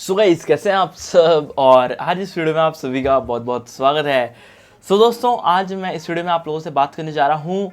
So guys, कैसे हैं आप सब। और आज इस वीडियो में आप सभी का बहुत बहुत स्वागत है। सो दोस्तों, आज मैं इस वीडियो में आप लोगों से बात करने जा रहा हूँ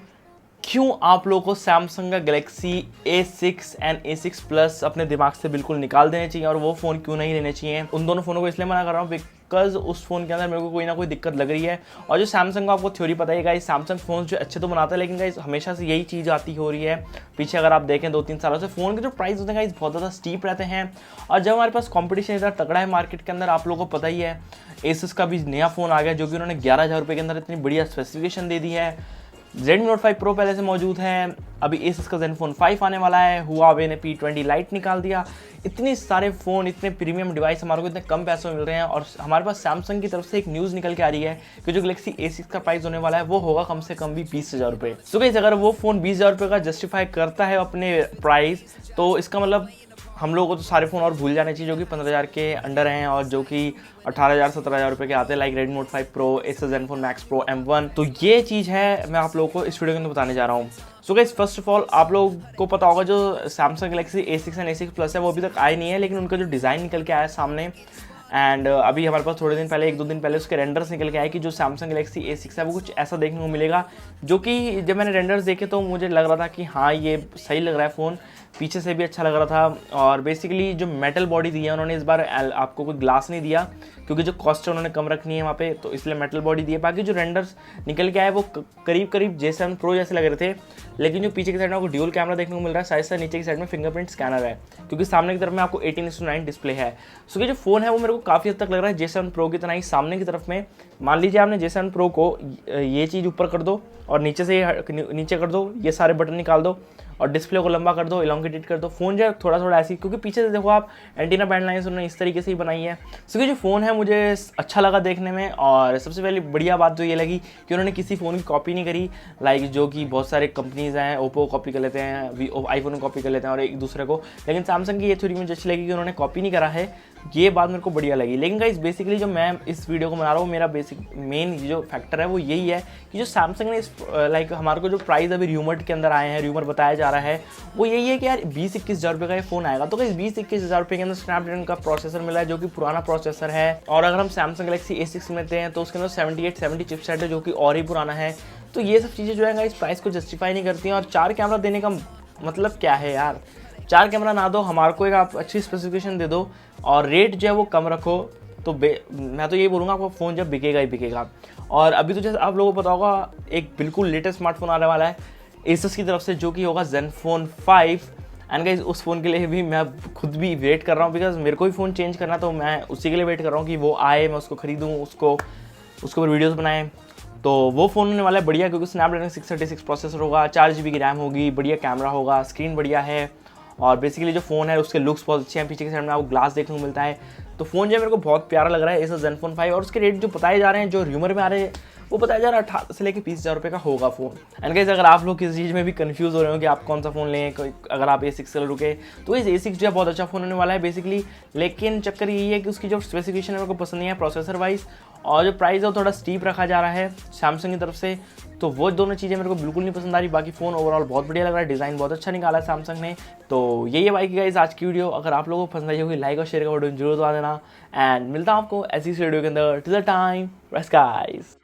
क्यों आप लोगों को सैमसंग का Galaxy A6 and A6 plus अपने दिमाग से बिल्कुल निकाल देने चाहिए और वो फ़ोन क्यों नहीं लेने चाहिए। उन दोनों फ़ोनों को इसलिए मना कर रहा हूँ बिकॉज उस फ़ोन के अंदर मेरे को कोई ना कोई दिक्कत लग रही है। और जो सैमसंग का आपको थ्योरी पता है गाइस, सैमसंग फ़ोन जो अच्छे तो बनाता है लेकिन गाइस हमेशा से यही चीज़ आती हो रही है। पीछे अगर आप देखें 2-3 सालों से फ़ोन के जो प्राइस होते हैं गाइस बहुत ज़्यादा स्टीप रहते हैं। और जब हमारे पास कॉम्पिटिशन इतना तगड़ा है मार्केट के अंदर, आप लोगों को पता ही है Asus का भी नया फ़ोन आ गया जो कि उन्होंने 11,000 रुपये के अंदर इतनी बढ़िया स्पेसिफिकेशन दे दी है। Redmi Note 5 Pro पहले से मौजूद है, अभी Asus का Zenfone 5 आने वाला है, Huawei ने P20 Lite निकाल दिया। इतने सारे फ़ोन, इतने प्रीमियम डिवाइस हमारे को इतने कम पैसों में मिल रहे हैं। और हमारे पास सैमसंग की तरफ से एक न्यूज़ निकल के आ रही है कि जो गैलेक्सी A6 का प्राइस होने वाला है वो होगा कम से कम भी 20,000 रुपये। सो गाइस, अगर वो फ़ोन 20,000 रुपये का जस्टिफाई करता है अपने प्राइस, तो इसका मतलब हम लोगों को तो सारे फ़ोन और भूल जाने चाहिए जो कि 15,000 के अंडर हैं और जो कि 18,000-17,000 रुपये के आते हैं, like Redmi Note 5 Pro, Asus Zenfone Max Pro M1। तो ये चीज़ है, मैं आप लोगों को इस वीडियो के अंदर बताने जा रहा हूँ। So guys, first of all आप लोगों को पता होगा जो Samsung Galaxy A6 and A6 plus है वो अभी तक आए नहीं है, लेकिन उनका जो डिज़ाइन निकल के आया सामने। एंड अभी हमारे पास थोड़े दिन पहले, 1-2 दिन पहले उसके रेंडर्स निकल के आए कि जो सैमसंग गैलेक्सी A6 है वो कुछ ऐसा देखने को मिलेगा, जो कि जब मैंने रेंडर्स देखे तो मुझे लग रहा था कि हाँ ये सही लग रहा है फ़ोन, पीछे से भी अच्छा लग रहा था। और बेसिकली जो मेटल बॉडी दी है उन्होंने, इस बार आपको कोई ग्लास नहीं दिया क्योंकि जो कॉस्ट है उन्होंने कम रखनी है वहाँ पे, तो इसलिए मेटल बॉडी दी है। बाकी जो रेंडर्स निकल के आए वो करीब करीब J7 Pro जैसे लग रहे थे, लेकिन जो पीछे की साइड में आपको ड्यूल कैमरा देखने को मिल रहा है, साइड से नीचे की साइड में फिंगरप्रिंट स्कैनर है, क्योंकि सामने की तरफ में आपको 18:9 डिस्प्ले है। सो ये जो फ़ोन है वो मेरे को काफ़ी हद तक लग रहा है J7 Pro की तरह ही। सामने की तरफ में मान लीजिए आपने J7 Pro को ये चीज़ ऊपर कर दो और नीचे से नीचे कर दो, ये सारे बटन निकाल दो और डिस्प्ले को लंबा कर दो, इलोंगेटेड कर दो। फ़ोन जो है थोड़ा थोड़ा ऐसी, क्योंकि पीछे से देखो आप एंटीना बैंड लाइन्स उन्होंने इस तरीके से ही बनाई है। सो ये जो फ़ोन है मुझे अच्छा लगा देखने में। और सबसे पहले बढ़िया बात जो ये लगी कि उन्होंने किसी फ़ोन की कॉपी नहीं करी, लाइक जो कि बहुत सारे कंपनीज़ हैं, ओप्पो कॉपी कर लेते हैं, आईफोन कॉपी कर लेते हैं और एक दूसरे को, लेकिन सैमसंग की ये थ्योरी मुझे अच्छी लगी कि उन्होंने कॉपी नहीं करा है। ये बात मेरे को बढ़िया लगी। लेकिन गाइस बेसिकली जो मैं इस वीडियो को बना रहा हूँ, मेरा बेसिक मेन जो फैक्टर है वो यही है कि जो सैमसंग ने इस लाइक हमारे को जो प्राइस अभी र्यूमर के अंदर आए हैं, र्यूमर बताया जा रहा है, वो यही है कि यार 20-21 हज़ार रुपये का ये फ़ोन आएगा। तो गाइस 20-21 हज़ार रुपये के अंदर स्नैपड्रैगन का प्रोसेसर मिला है जो कि पुराना प्रोसेसर है। और अगर हम सैमसंग गैलेक्सी A6 लेते हैं तो उसके अंदर 7870 चिपसेट है जो कि और ही पुराना है। तो ये सब चीज़ें जो है गाइस प्राइस को जस्टिफाई नहीं करती हैं। और 4 कैमरा देने का मतलब क्या है यार, 4 कैमरा ना दो, हमारे को एक आप अच्छी स्पेसिफिकेशन दे दो और रेट जो है वो कम रखो। तो मैं तो यही बोलूँगा, आपका फ़ोन जब बिकेगा ही बिकेगा। और अभी तो जैसे आप लोगों को पता होगा एक बिल्कुल लेटेस्ट स्मार्टफोन आने वाला है Asus की तरफ से, जो कि होगा Zenfone 5। एंड गाइस उस फ़ोन के लिए भी मैं खुद भी वेट कर रहा हूँ, बिकॉज मेरे को भी फ़ोन चेंज करना, तो मैं उसी के लिए वेट कर रहा हूँ कि वो आए, मैं उसको ख़रीदूँ, उसके ऊपर वीडियोज़ बनाएँ। तो वो फ़ोन होने वाला है बढ़िया, क्योंकि स्नैपड्रैगन 636 प्रोसेसर होगा, 4GB की रैम होगी, बढ़िया कैमरा होगा, स्क्रीन बढ़िया है। और बेसिकली जो फ़ोन है उसके लुक्स बहुत अच्छे हैं, पीछे की साइड में आपको ग्लास देखने को मिलता है। तो फ़ोन जो है मेरे को बहुत प्यारा लग रहा है Asus Zenfone 5। और उसके रेट जो बताए जा रहे हैं, जो र्यूमर में आ रहे हैं, वो बताया जा रहा है 18 से लेकर 20,000 रुपये का होगा फ़ोन। एंड गाइस, अगर आप लोग किसी चीज़ में भी कंफ्यूज हो रहे हो कि आप कौन सा फ़ोन लें, अगर आप A6 से रुके, तो इस A6 जो है बहुत अच्छा फ़ोन होने वाला है बेसिकली। लेकिन चक्कर यही है कि उसकी जो स्पेसिफिकेशन है मेरे को पसंद नहीं है प्रोसेसर वाइज, और जो प्राइस है वो थोड़ा स्टीप रखा जा रहा है सैमसंग की तरफ से। तो वो दोनों चीज़ें मेरे को बिल्कुल नहीं पसंद आ रही। बाकी फ़ोन ओवरऑल बहुत बढ़िया लग रहा है, डिज़ाइन बहुत अच्छा निकाला है सैमसंग ने। तो यही है भाई की गाइस आज की वीडियो। अगर आप लोगों को पसंद आई होगी, लाइक और शेयर का बटन जरूर दबा देना। एंड मिलता हूँ आपको ऐसी वीडियो के अंदर। Till the time, guys.